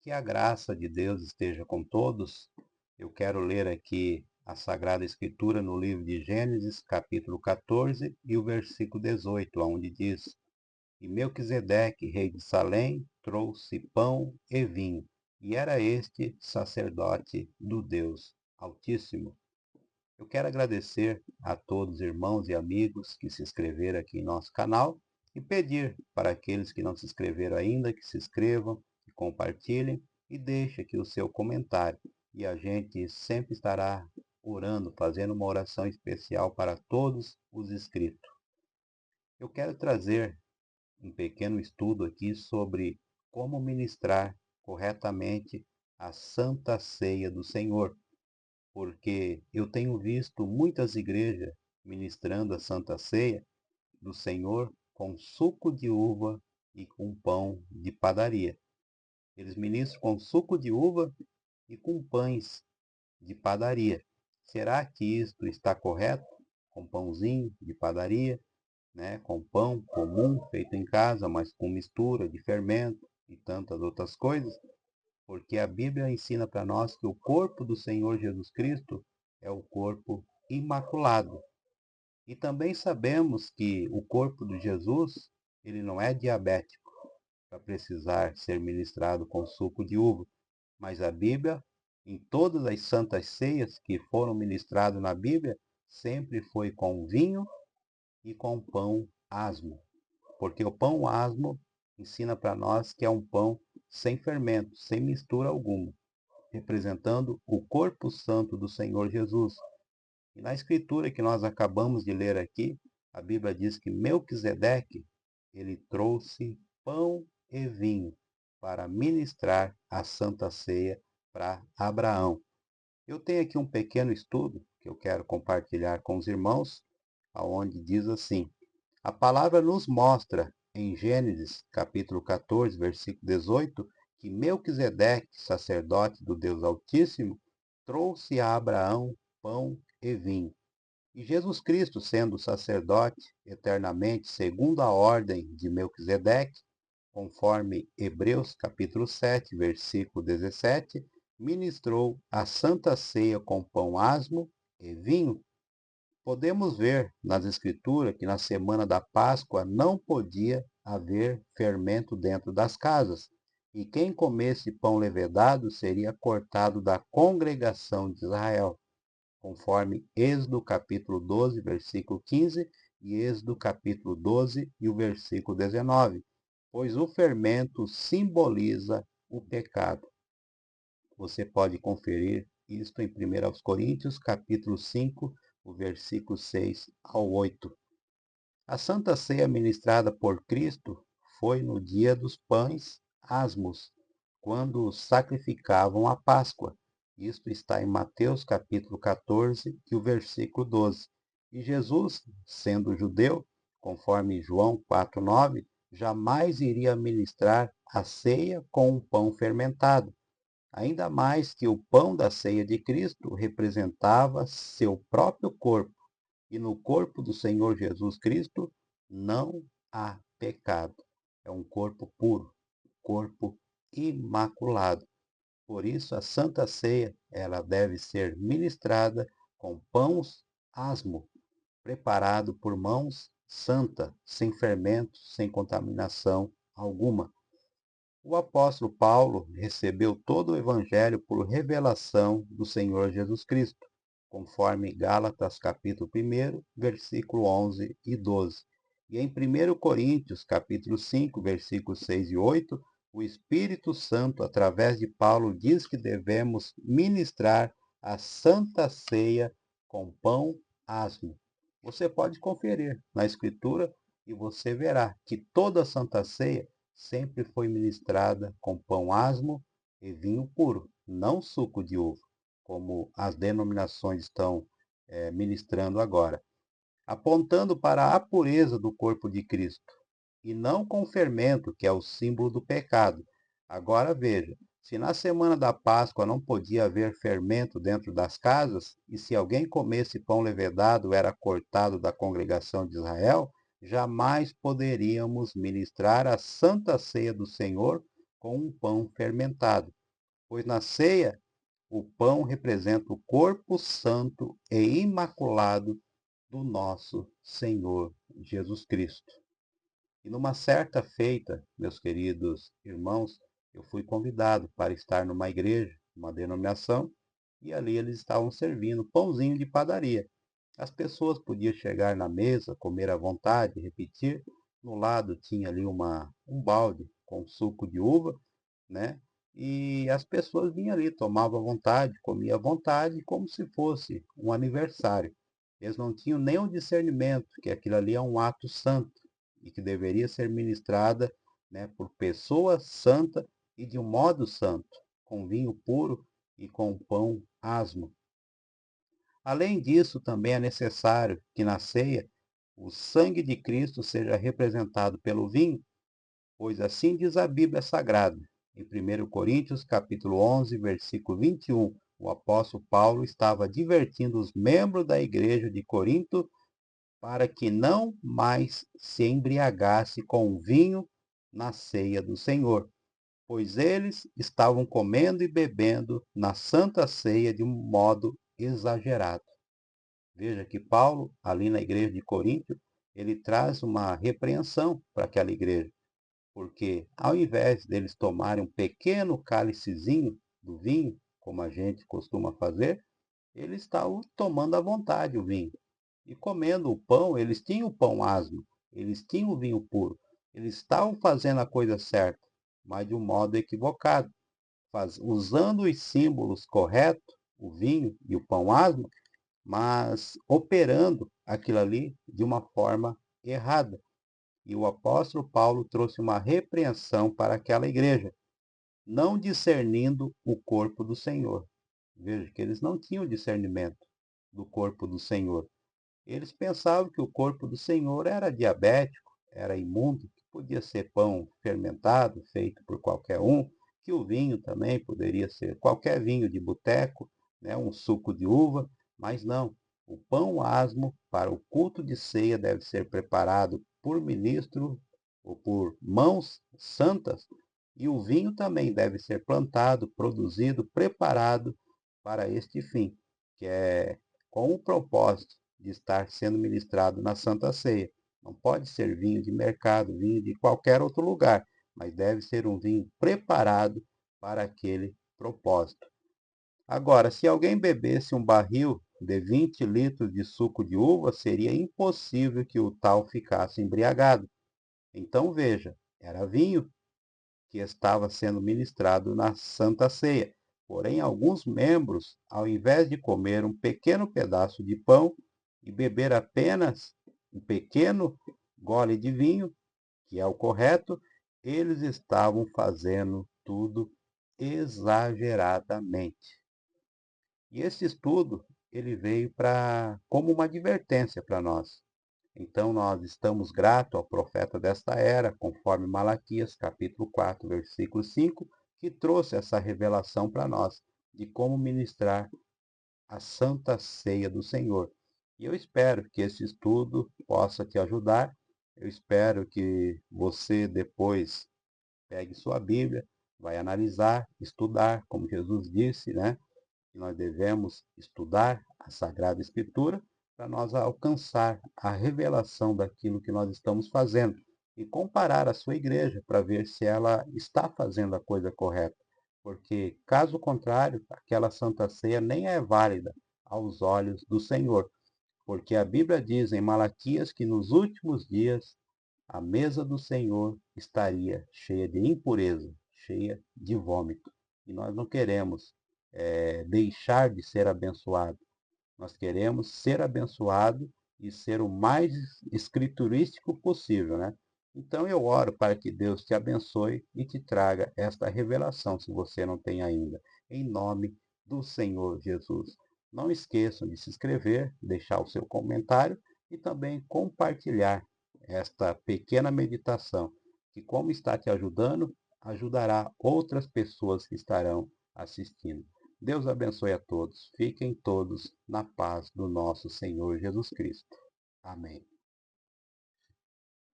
Que a graça de Deus esteja com todos. Eu quero ler aqui a Sagrada Escritura no livro de Gênesis, capítulo 14, e o versículo 18, onde diz: E Melquisedeque, rei de Salém, trouxe pão e vinho, e era este sacerdote do Deus Altíssimo. Eu quero agradecer a todos os irmãos e amigos que se inscreveram aqui em nosso canal e pedir para aqueles que não se inscreveram ainda que se inscrevam, que compartilhem e deixem aqui o seu comentário. E a gente sempre estará orando, fazendo uma oração especial para todos os inscritos. Eu quero trazer um pequeno estudo aqui sobre como ministrar corretamente a Santa Ceia do Senhor, porque eu tenho visto muitas igrejas ministrando a Santa Ceia do Senhor com suco de uva e com pão de padaria. Eles ministram com suco de uva e com pães de padaria. Será que isto está correto? Com pãozinho de padaria, né? Com pão comum feito em casa, mas com mistura de fermento e tantas outras coisas? Porque a Bíblia ensina para nós que o corpo do Senhor Jesus Cristo é o corpo imaculado. E também sabemos que o corpo de Jesus, ele não é diabético para precisar ser ministrado com suco de uva, mas a Bíblia, em todas as santas ceias que foram ministradas na Bíblia, sempre foi com vinho e com pão asmo, porque o pão asmo ensina para nós que é um pão sem fermento, sem mistura alguma, representando o corpo santo do Senhor Jesus. E na escritura que nós acabamos de ler aqui, a Bíblia diz que Melquisedeque, ele trouxe pão e vinho para ministrar a Santa Ceia para Abraão. Eu tenho aqui um pequeno estudo que eu quero compartilhar com os irmãos, aonde diz assim: a palavra nos mostra em Gênesis, capítulo 14, versículo 18, que Melquisedeque, sacerdote do Deus Altíssimo, trouxe a Abraão pão e vinho. E Jesus Cristo, sendo sacerdote eternamente segundo a ordem de Melquisedeque, conforme Hebreus capítulo 7, versículo 17, ministrou a Santa Ceia com pão asmo e vinho. Podemos ver nas Escrituras que na semana da Páscoa não podia haver fermento dentro das casas, e quem comesse pão levedado seria cortado da congregação de Israel, conforme Êxodo capítulo 12, versículo 15, e Êxodo capítulo 12 e o versículo 19, pois o fermento simboliza o pecado. Você pode conferir isto em 1 Coríntios capítulo 5, o versículo 6 ao 8. A Santa Ceia ministrada por Cristo foi no dia dos pães asmos, quando sacrificavam a Páscoa. Isto está em Mateus capítulo 14 e o versículo 12. E Jesus, sendo judeu, conforme João 4,9, jamais iria ministrar a ceia com um pão fermentado, ainda mais que o pão da ceia de Cristo representava seu próprio corpo, e no corpo do Senhor Jesus Cristo não há pecado. É um corpo puro, corpo imaculado. Por isso a Santa Ceia, ela deve ser ministrada com pães asmo, preparado por mãos santas, sem fermento, sem contaminação alguma. O apóstolo Paulo recebeu todo o evangelho por revelação do Senhor Jesus Cristo, conforme Gálatas capítulo 1, versículo 11 e 12. E em 1 Coríntios capítulo 5, versículos 6 e 8, o Espírito Santo, através de Paulo, diz que devemos ministrar a Santa Ceia com pão asmo. Você pode conferir na Escritura e você verá que toda a Santa Ceia sempre foi ministrada com pão asmo e vinho puro, não suco de uva, como as denominações estão ministrando agora, apontando para a pureza do corpo de Cristo, e não com fermento, que é o símbolo do pecado. Agora veja, se na semana da Páscoa não podia haver fermento dentro das casas, e se alguém comesse pão levedado era cortado da congregação de Israel, jamais poderíamos ministrar a Santa Ceia do Senhor com um pão fermentado, pois na ceia o pão representa o corpo santo e imaculado do nosso Senhor Jesus Cristo. E numa certa feita, meus queridos irmãos, eu fui convidado para estar numa igreja, uma denominação, e ali eles estavam servindo pãozinho de padaria. As pessoas podiam chegar na mesa, comer à vontade, repetir. No lado tinha ali um balde com suco de uva, né? E as pessoas vinham ali, tomavam à vontade, comiam à vontade, como se fosse um aniversário. Eles não tinham nem o discernimento que aquilo ali é um ato santo e que deveria ser ministrada, né, por pessoa santa e de um modo santo, com vinho puro e com pão asmo. Além disso, também é necessário que na ceia o sangue de Cristo seja representado pelo vinho, pois assim diz a Bíblia Sagrada. Em 1 Coríntios, capítulo 11, versículo 21, o apóstolo Paulo estava advertindo os membros da igreja de Corinto para que não mais se embriagasse com vinho na ceia do Senhor, pois eles estavam comendo e bebendo na santa ceia de um modo exagerado. Veja que Paulo, ali na igreja de Corinto, ele traz uma repreensão para aquela igreja, porque ao invés deles tomarem um pequeno cálicezinho do vinho, como a gente costuma fazer, eles estavam tomando à vontade o vinho. E comendo o pão, eles tinham o pão asmo, eles tinham o vinho puro, eles estavam fazendo a coisa certa, mas de um modo equivocado, usando os símbolos corretos, o vinho e o pão asmo, mas operando aquilo ali de uma forma errada. E o apóstolo Paulo trouxe uma repreensão para aquela igreja, não discernindo o corpo do Senhor. Veja que eles não tinham discernimento do corpo do Senhor. Eles pensavam que o corpo do Senhor era diabético, era imundo, que podia ser pão fermentado, feito por qualquer um, que o vinho também poderia ser qualquer vinho de boteco, né, um suco de uva, mas não. O pão asmo para o culto de ceia deve ser preparado por ministro ou por mãos santas, e o vinho também deve ser plantado, produzido, preparado para este fim, que é com o propósito de estar sendo ministrado na Santa Ceia. Não pode ser vinho de mercado, vinho de qualquer outro lugar, mas deve ser um vinho preparado para aquele propósito. Agora, se alguém bebesse um barril de 20 litros de suco de uva, seria impossível que o tal ficasse embriagado. Então veja, era vinho que estava sendo ministrado na Santa Ceia. Porém, alguns membros, ao invés de comer um pequeno pedaço de pão e beber apenas um pequeno gole de vinho, que é o correto, eles estavam fazendo tudo exageradamente. E esse estudo, ele veio como uma advertência para nós. Então, nós estamos gratos ao profeta desta era, conforme Malaquias, capítulo 4, versículo 5, que trouxe essa revelação para nós, de como ministrar a Santa Ceia do Senhor. E eu espero que esse estudo possa te ajudar. Eu espero que você depois pegue sua Bíblia, vai analisar, estudar, como Jesus disse, né? Que nós devemos estudar a Sagrada Escritura para nós alcançar a revelação daquilo que nós estamos fazendo e comparar a sua igreja para ver se ela está fazendo a coisa correta. Porque, caso contrário, aquela Santa Ceia nem é válida aos olhos do Senhor. Porque a Bíblia diz em Malaquias que nos últimos dias a mesa do Senhor estaria cheia de impureza, cheia de vômito. E nós não queremos deixar de ser abençoado. Nós queremos ser abençoado e ser o mais escriturístico possível, né? Então eu oro para que Deus te abençoe e te traga esta revelação, se você não tem ainda, em nome do Senhor Jesus. Não esqueçam de se inscrever, deixar o seu comentário e também compartilhar esta pequena meditação, que como está te ajudando, ajudará outras pessoas que estarão assistindo. Deus abençoe a todos. Fiquem todos na paz do nosso Senhor Jesus Cristo. Amém.